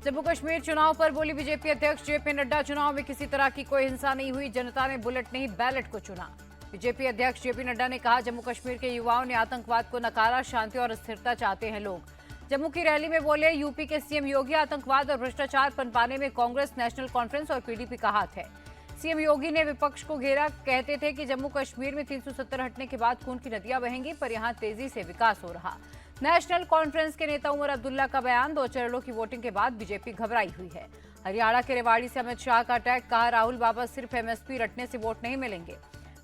जम्मू कश्मीर चुनाव पर बोली बीजेपी अध्यक्ष जेपी नड्डा, चुनाव में किसी तरह की कोई हिंसा नहीं हुई, जनता ने बुलेट नहीं बैलेट को चुना। बीजेपी अध्यक्ष जेपी नड्डा ने कहा, जम्मू कश्मीर के युवाओं ने आतंकवाद को नकारा, शांति और स्थिरता चाहते हैं लोग। जम्मू की रैली में बोले, यूपी के सीएम योगी, आतंकवाद और भ्रष्टाचार पनपाने में कांग्रेस, नेशनल कॉन्फ्रेंस और पीडीपी का हाथ है। सीएम योगी ने विपक्ष को घेरा, कहते थे कि जम्मू कश्मीर में 370 हटने के बाद खून की नदियां बहेंगी, पर यहां तेजी से विकास हो रहा। नेशनल कॉन्फ्रेंस के नेता उमर अब्दुल्ला का बयान, 2 चरणों की वोटिंग के बाद बीजेपी घबराई हुई है। हरियाणा के रेवाड़ी से अमित शाह का अटैक, कहा राहुल बाबा सिर्फ एमएसपी रटने से वोट नहीं मिलेंगे।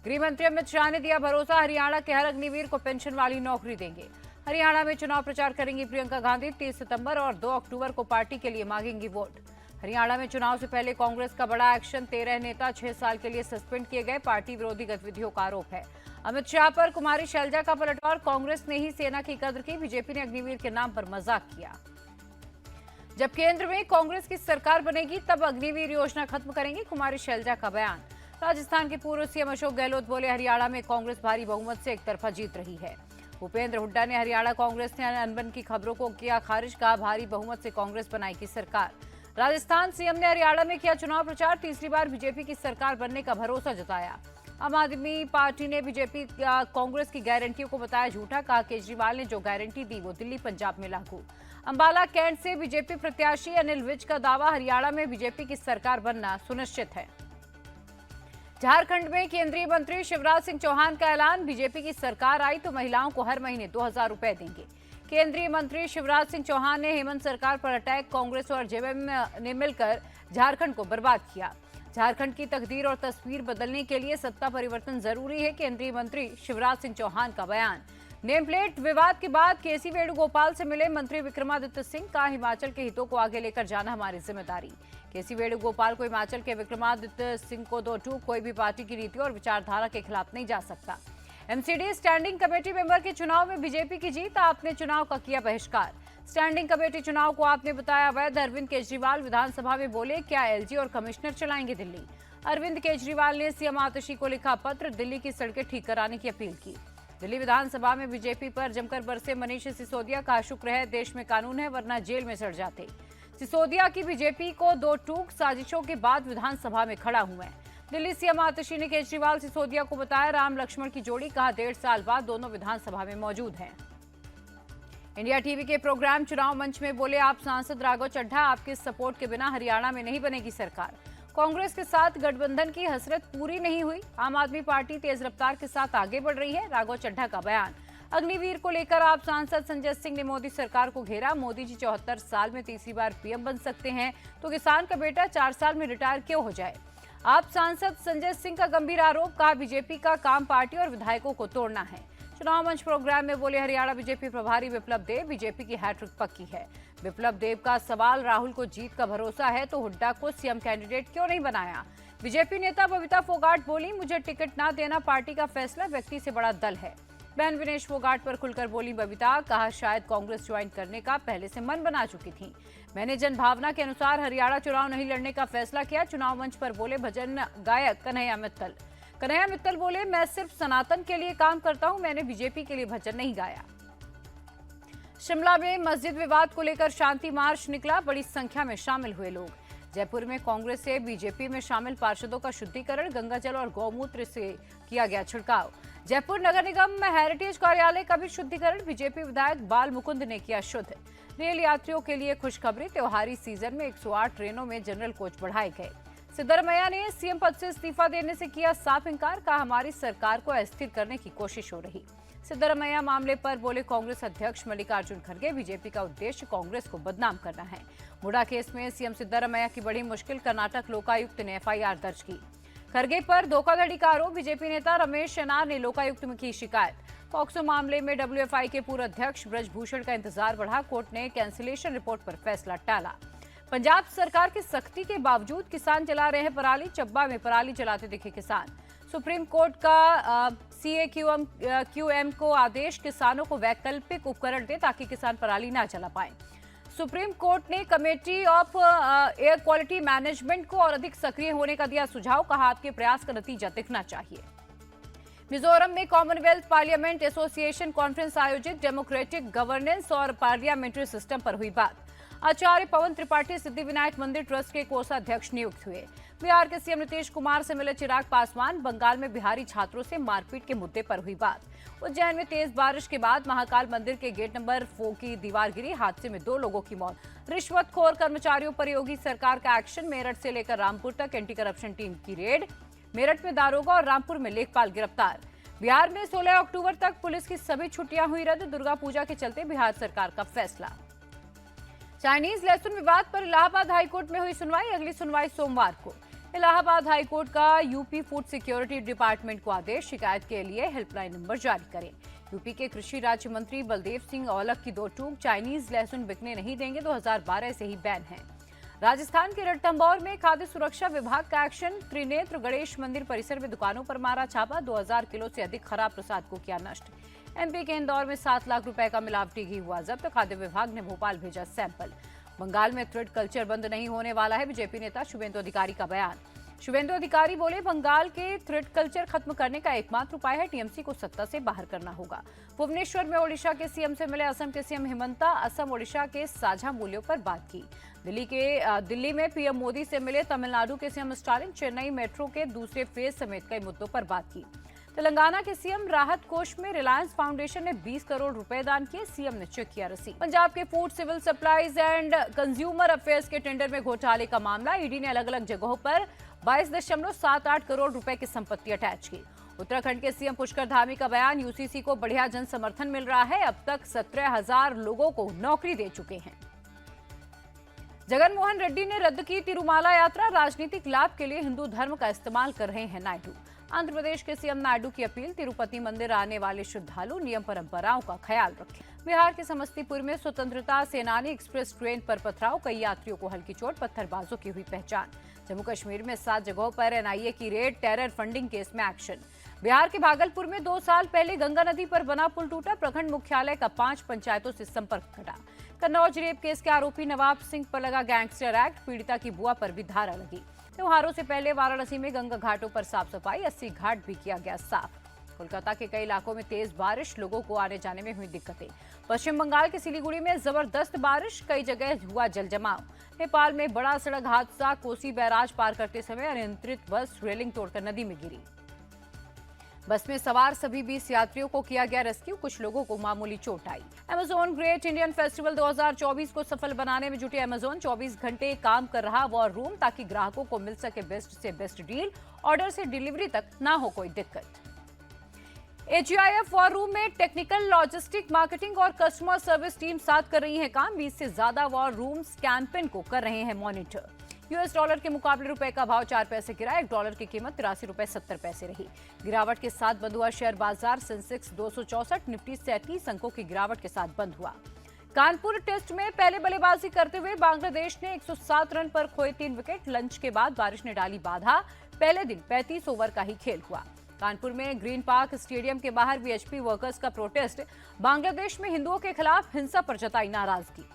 गृह मंत्री अमित शाह ने दिया भरोसा, हरियाणा के हर अग्निवीर को पेंशन वाली नौकरी देंगे। हरियाणा में चुनाव प्रचार करेंगी प्रियंका गांधी, 30 सितंबर और 2 अक्टूबर को पार्टी के लिए मांगेंगी वोट। हरियाणा में चुनाव से पहले कांग्रेस का बड़ा एक्शन, 13 नेता 6 साल के लिए सस्पेंड किए गए, पार्टी विरोधी गतिविधियों का आरोप है। अमित शाह पर कुमारी शैलजा का पलटवार, कांग्रेस ने ही सेना की कद्र की, बीजेपी ने अग्निवीर के नाम पर मजाक किया। जब केंद्र में कांग्रेस की सरकार बनेगी तब अग्निवीर योजना खत्म करेंगी, कुमारी शैलजा का बयान। राजस्थान के पूर्व सीएम अशोक गहलोत बोले, हरियाणा में कांग्रेस भारी बहुमत से एकतरफा जीत रही है। भूपेंद्र हुड्डा ने हरियाणा कांग्रेस ने अनबन की खबरों को किया खारिज, कहा भारी बहुमत से कांग्रेस बनाएगी सरकार। राजस्थान सीएम ने हरियाणा में किया चुनाव प्रचार, तीसरी बार बीजेपी की सरकार बनने का भरोसा जताया। आम आदमी पार्टी ने बीजेपी कांग्रेस की गारंटियों को बताया झूठा, कहा केजरीवाल ने जो गारंटी दी वो दिल्ली पंजाब में लागू। अंबाला कैंट से बीजेपी प्रत्याशी अनिल विज का दावा, हरियाणा में बीजेपी की सरकार बनना सुनिश्चित है। झारखंड में केंद्रीय मंत्री शिवराज सिंह चौहान का ऐलान, बीजेपी की सरकार आई तो महिलाओं को हर महीने 2000 रुपए देंगे। केंद्रीय मंत्री शिवराज सिंह चौहान ने हेमंत सरकार पर अटैक, कांग्रेस और जेएमएम ने मिलकर झारखंड को बर्बाद किया। झारखंड की तकदीर और तस्वीर बदलने के लिए सत्ता परिवर्तन जरूरी है, केंद्रीय मंत्री शिवराज सिंह चौहान का बयान। नेम प्लेट विवाद के बाद केसी वेणुगोपाल से मिले मंत्री विक्रमादित्य सिंह, का हिमाचल के हितों को आगे लेकर जाना हमारी जिम्मेदारी। केसी वेणुगोपाल को हिमाचल के विक्रमादित्य सिंह को 2 टूक, कोई भी पार्टी की नीति और विचारधारा के खिलाफ नहीं जा सकता। एमसीडी स्टैंडिंग कमेटी मेंबर के चुनाव में बीजेपी की जीत, आपने चुनाव का किया बहिष्कार। स्टैंडिंग कमेटी चुनाव को आपने बताया अवैध, अरविंद केजरीवाल विधानसभा में बोले, क्या एलजी और कमिश्नर चलाएंगे दिल्ली। अरविंद केजरीवाल ने सीएम आतिशी को लिखा पत्र, दिल्ली की सड़कें ठीक कराने की अपील की। दिल्ली विधानसभा में बीजेपी पर जमकर बरसे मनीष सिसोदिया, का शुक्र है देश में कानून है वरना जेल में सड़ जाते। सिसोदिया की बीजेपी को 2 टूक, साजिशों के बाद विधानसभा में खड़ा हुए हैं। दिल्ली सीएम आतिशी ने केजरीवाल सिसोदिया को बताया राम लक्ष्मण की जोड़ी, कहा 1.5 साल बाद दोनों विधानसभा में मौजूद हैं। इंडिया टीवी के प्रोग्राम चुनाव मंच में बोले, आप सांसद राघव चड्ढा, आपके सपोर्ट के बिना हरियाणा में नहीं बनेगी सरकार। कांग्रेस के साथ गठबंधन की हसरत पूरी नहीं हुई, आम आदमी पार्टी तेज रफ्तार के साथ आगे बढ़ रही है, राघव चड्ढा का बयान। अग्निवीर को लेकर आप सांसद संजय सिंह ने मोदी सरकार को घेरा, मोदी जी 74 साल में तीसरी बार पीएम बन सकते हैं तो किसान का बेटा 4 साल में रिटायर क्यों हो जाए। आप सांसद संजय सिंह का गंभीर आरोप, कहा बीजेपी का काम पार्टी और विधायकों को तोड़ना है। चुनाव मंच प्रोग्राम में बोले, हरियाणा बीजेपी प्रभारी विप्लव देव, बीजेपी की हैट्रिक पक्की है। विप्लव देव का सवाल, राहुल को जीत का भरोसा है तो हुड्डा को सीएम कैंडिडेट क्यों नहीं बनाया। बीजेपी नेता बबीता फोगाट बोली, मुझे टिकट ना देना पार्टी का फैसला, व्यक्ति से बड़ा दल है। बहन विनेश फोगाट पर खुलकर बोली बबीता, कहा शायद कांग्रेस ज्वाइन करने का पहले से मन बना चुकी थी, मैंने जनभावना के अनुसार हरियाणा चुनाव नहीं लड़ने का फैसला किया। चुनाव मंच पर बोले भजन गायक कन्हैया मित्तल। कन्हैया मित्तल बोले, मैं सिर्फ सनातन के लिए काम करता हूं, मैंने बीजेपी के लिए भजन नहीं गाया। शिमला में मस्जिद विवाद को लेकर शांति मार्च निकला, बड़ी संख्या में शामिल हुए लोग। जयपुर में कांग्रेस से बीजेपी में शामिल पार्षदों का शुद्धिकरण, गंगाजल और गौमूत्र से किया गया छिड़काव। जयपुर नगर निगम में हेरिटेज कार्यालय का भी शुद्धिकरण, बीजेपी विधायक बाल मुकुंद ने किया शुद्ध। रेल यात्रियों के लिए खुशखबरी, त्योहारी सीजन में 108 ट्रेनों में जनरल कोच बढ़ाए गए। सिद्धरमैया ने सीएम पद से इस्तीफा देने से किया साफ इंकार, कहा हमारी सरकार को अस्थिर करने की कोशिश हो रही। सिद्धरमैया मामले पर बोले कांग्रेस अध्यक्ष मल्लिकार्जुन खड़गे, बीजेपी का उद्देश्य कांग्रेस को बदनाम करना है। मुडा केस में सीएम सिद्धरमैया की बड़ी मुश्किल, कर्नाटक लोकायुक्त ने एफआईआर दर्ज की। खड़गे पर धोखाधड़ी का आरोप, बीजेपी नेता रमेश शनार ने लोकायुक्त में की शिकायत। पॉक्सो मामले में डब्ल्यूएफआई के पूर्व अध्यक्ष ब्रजभूषण का इंतजार बढ़ा, कोर्ट ने कैंसिलेशन रिपोर्ट पर फैसला टाला। पंजाब सरकार की सख्ती के बावजूद किसान चला रहे हैं पराली, चब्बा में पराली चलाते दिखे किसान। सुप्रीम कोर्ट का सीएक्यूएम को आदेश, किसानों को वैकल्पिक उपकरण दे ताकि किसान पराली ना चला पाए। सुप्रीम कोर्ट ने committee of air quality management को और अधिक सक्रिय होने का दिया सुझाव, कहा आपके प्रयास का नतीजा दिखना चाहिए। मिजोरम में कॉमनवेल्थ पार्लियामेंट एसोसिएशन कॉन्फ्रेंस आयोजित, डेमोक्रेटिक गवर्नेंस और पार्लियामेंट्री सिस्टम पर हुई बात। आचार्य पवन त्रिपाठी सिद्धिविनायक मंदिर ट्रस्ट के कोषाध्यक्ष नियुक्त हुए। बिहार के सीएम नीतीश कुमार से मिले चिराग पासवान। बंगाल में बिहारी छात्रों से मारपीट के मुद्दे पर हुई बात। उज्जैन में तेज बारिश के बाद महाकाल मंदिर के गेट नंबर 4 की दीवार गिरी। हादसे में 2 लोगों की मौत। रिश्वतखोर कर्मचारियों पर योगी सरकार का एक्शन। मेरठ से लेकर रामपुर तक एंटी करप्शन टीम की रेड। मेरठ में दारोगा और रामपुर में लेखपाल गिरफ्तार। बिहार में 16 अक्टूबर तक पुलिस की सभी छुट्टियां हुई रद्द। दुर्गा पूजा के चलते बिहार सरकार का फैसला। चाइनीज लहसुन विवाद पर इलाहाबाद हाईकोर्ट में हुई सुनवाई। अगली सुनवाई सोमवार को। इलाहाबाद हाईकोर्ट का यूपी फूड सिक्योरिटी डिपार्टमेंट को आदेश। शिकायत के लिए हेल्पलाइन नंबर जारी करें। यूपी के कृषि राज्य मंत्री बलदेव सिंह औलख की 2 टूक। चाइनीज लहसुन बिकने नहीं देंगे, 2012 से ही बैन है। राजस्थान के रणथंभौर में खाद्य सुरक्षा विभाग का एक्शन। त्रिनेत्र गणेश मंदिर परिसर में दुकानों पर मारा छापा। 2000 किलो से अधिक खराब प्रसाद को किया नष्ट। एमपी के इंदौर में 7 लाख रुपए का मिलावटी घी हुआ जब्त। खाद्य विभाग ने भोपाल भेजा सैंपल। बंगाल में थ्रेड कल्चर बंद नहीं होने वाला है। बीजेपी नेता शुभेंदु अधिकारी का बयान। शुभेंदु अधिकारी बोले, बंगाल के थ्रेड कल्चर खत्म करने का एकमात्र उपाय है टीएमसी को सत्ता से बाहर करना होगा। भुवनेश्वर में ओडिशा के सीएम से मिले असम के सीएम हिमंता। असम ओडिशा के साझा मूल्यों पर बात की। दिल्ली में पीएम मोदी से मिले तमिलनाडु के सीएम स्टालिन। चेन्नई मेट्रो के दूसरे फेज समेत कई मुद्दों पर बात की। तेलंगाना के सीएम राहत कोष में रिलायंस फाउंडेशन ने 20 करोड़ रुपए दान किए। सीएम ने चेक किया रसीद। पंजाब के food civil supplies and consumer affairs के टेंडर में घोटाले का मामला। ईडी ने अलग अलग जगहों पर 22.78 करोड़ रुपए की संपत्ति अटैच की। उत्तराखंड के सीएम पुष्कर धामी का बयान। यूसीसी को बढ़िया जन समर्थन मिल रहा है। अब तक 17,000 लोगों को नौकरी दे चुके हैं। जगन मोहन रेड्डी ने रद्द की तिरुमाला यात्रा। राजनीतिक लाभ के लिए हिंदू धर्म का इस्तेमाल कर रहे हैं नायडू। आंध्र प्रदेश के सीएम नायडू की अपील। तिरुपति मंदिर आने वाले श्रद्धालु नियम परंपराओं का ख्याल रखें। बिहार के समस्तीपुर में स्वतंत्रता सेनानी एक्सप्रेस ट्रेन पर पथराव। कई यात्रियों को हल्की चोट। पत्थरबाजों की हुई पहचान। जम्मू कश्मीर में 7 जगहों पर एनआईए की रेड। टेरर फंडिंग केस में एक्शन। बिहार के भागलपुर में 2 साल पहले गंगा नदी पर बना पुल टूटा। प्रखंड मुख्यालय का 5 पंचायतों से संपर्क कटा। कन्नौज रेप केस के आरोपी नवाब सिंह पर लगा गैंगस्टर एक्ट। पीड़िता की बुआ पर भी धारा लगी। त्योहारों से पहले वाराणसी में गंगा घाटों पर साफ सफाई। 80 घाट भी किया गया साफ। कोलकाता के कई इलाकों में तेज बारिश। लोगों को आने जाने में हुई दिक्कतें। पश्चिम बंगाल के सिलीगुड़ी में जबरदस्त बारिश। कई जगह हुआ जलजमाव। नेपाल में बड़ा सड़क हादसा। कोसी बैराज पार करते समय अनियंत्रित बस रेलिंग तोड़कर नदी में गिरी। बस में सवार सभी 20 यात्रियों को किया गया रेस्क्यू। कुछ लोगों को मामूली चोट आई। अमेजॉन ग्रेट इंडियन फेस्टिवल 2024 को सफल बनाने में जुटी अमेजॉन 24 घंटे काम कर रहा वॉर रूम, ताकि ग्राहकों को मिल सके बेस्ट से बेस्ट डील। ऑर्डर से डिलीवरी तक ना हो कोई दिक्कत। एजीआईएफ वॉर रूम में टेक्निकल, लॉजिस्टिक, मार्केटिंग और कस्टमर सर्विस टीम साथ कर रही है काम। 20 से ज्यादा वॉर रूम्स कैंपेन को कर रहे हैं मॉनिटर। यूएस डॉलर के मुकाबले रुपए का भाव 4 पैसे गिरा। 1 डॉलर की कीमत 83 रुपए 70 पैसे रही। गिरावट के साथ बंद हुआ शेयर बाजार। सेंसेक्स 264, निफ्टी 37 अंकों की गिरावट के साथ बंद हुआ। कानपुर टेस्ट में पहले बल्लेबाजी करते हुए बांग्लादेश ने 107 रन पर खोए 3 विकेट। लंच के बाद बारिश ने डाली बाधा। पहले दिन 35 ओवर का ही खेल हुआ। कानपुर में ग्रीन पार्क स्टेडियम के बाहर वीएचपी वर्कर्स का प्रोटेस्ट। बांग्लादेश में हिंदुओं के खिलाफ हिंसा पर जताई नाराजगी।